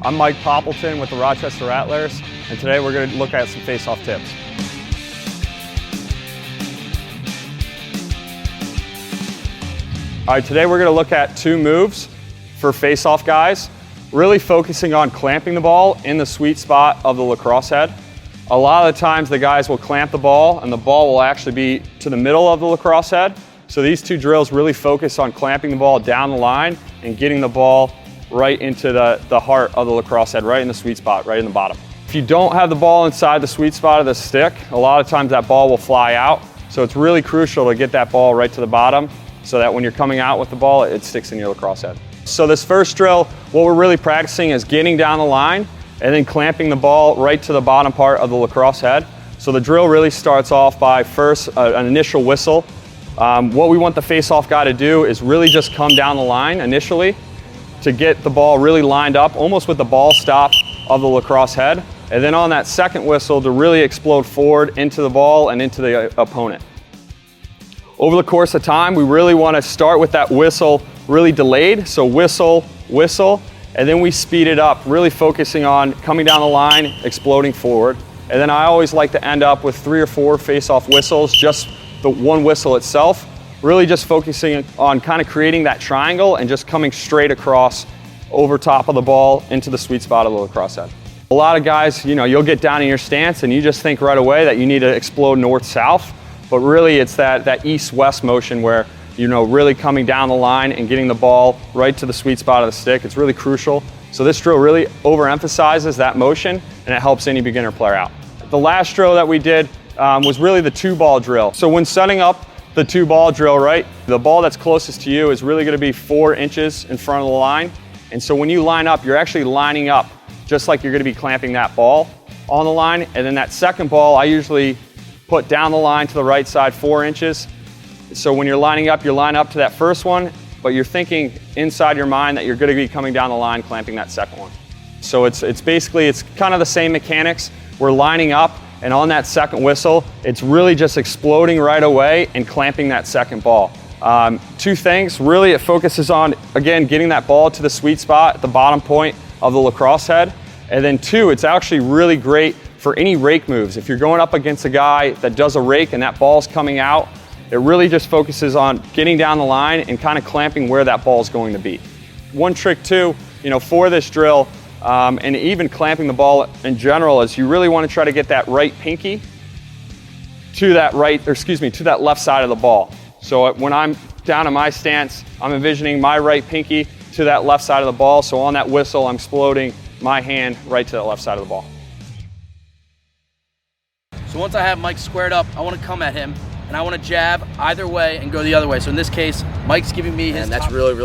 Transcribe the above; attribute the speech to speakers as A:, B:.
A: I'm Mike Poppleton with the Rochester Rattlers, and today we're going to look at some face-off tips. All right, today we're going to look at 2 moves for face-off guys, really focusing on clamping the ball in the sweet spot of the lacrosse head. A lot of the times the guys will clamp the ball and the ball will actually be to the middle of the lacrosse head. So these 2 drills really focus on clamping the ball down the line and getting the ball right into the heart of the lacrosse head, right in the sweet spot, right in the bottom. If you don't have the ball inside the sweet spot of the stick, a lot of times that ball will fly out. So it's really crucial to get that ball right to the bottom so that when you're coming out with the ball, it sticks in your lacrosse head. So this first drill, what we're really practicing is getting down the line and then clamping the ball right to the bottom part of the lacrosse head. So the drill really starts off by first an initial whistle. What we want the face-off guy to do is really just come down the line initially to get the ball really lined up, almost with the ball stop of the lacrosse head. And then on that second whistle to really explode forward into the ball and into the opponent. Over the course of time, we really want to start with that whistle really delayed. So whistle, whistle, and then we speed it up, really focusing on coming down the line, exploding forward. And then I always like to end up with 3 or 4 face-off whistles, just the one whistle itself, really just focusing on kind of creating that triangle and just coming straight across over top of the ball into the sweet spot of the lacrosse head. A lot of guys, you'll get down in your stance and you just think right away that you need to explode north-south, but really it's that east-west motion where really coming down the line and getting the ball right to the sweet spot of the stick. It's really crucial. So this drill really overemphasizes that motion and it helps any beginner player out. The last drill that we did was really the 2-ball drill. So when setting up the 2-ball drill, right, the ball that's closest to you is really going to be 4 inches in front of the line. And so when you line up, you're actually lining up just like you're going to be clamping that ball on the line. And then that second ball, I usually put down the line to the right side 4 inches. So when you're lining up, you line up to that first one, but you're thinking inside your mind that you're going to be coming down the line clamping that second one. So it's kind of the same mechanics. We're lining up, and on that second whistle, it's really just exploding right away and clamping that second ball. 2 things, really it focuses on, again, getting that ball to the sweet spot at the bottom point of the lacrosse head. And then 2, it's actually really great for any rake moves. If you're going up against a guy that does a rake and that ball's coming out, it really just focuses on getting down the line and kind of clamping where that ball is going to be. One trick too, for this drill, and even clamping the ball in general, is you really want to try to get that right pinky to that to that left side of the ball. So when I'm down in my stance, I'm envisioning my right pinky to that left side of the ball. So on that whistle, I'm exploding my hand right to the left side of the ball.
B: So once I have Mike squared up, I want to come at him. And I want to jab either way and go the other way. So in this case, Mike's giving me his.
C: And that's really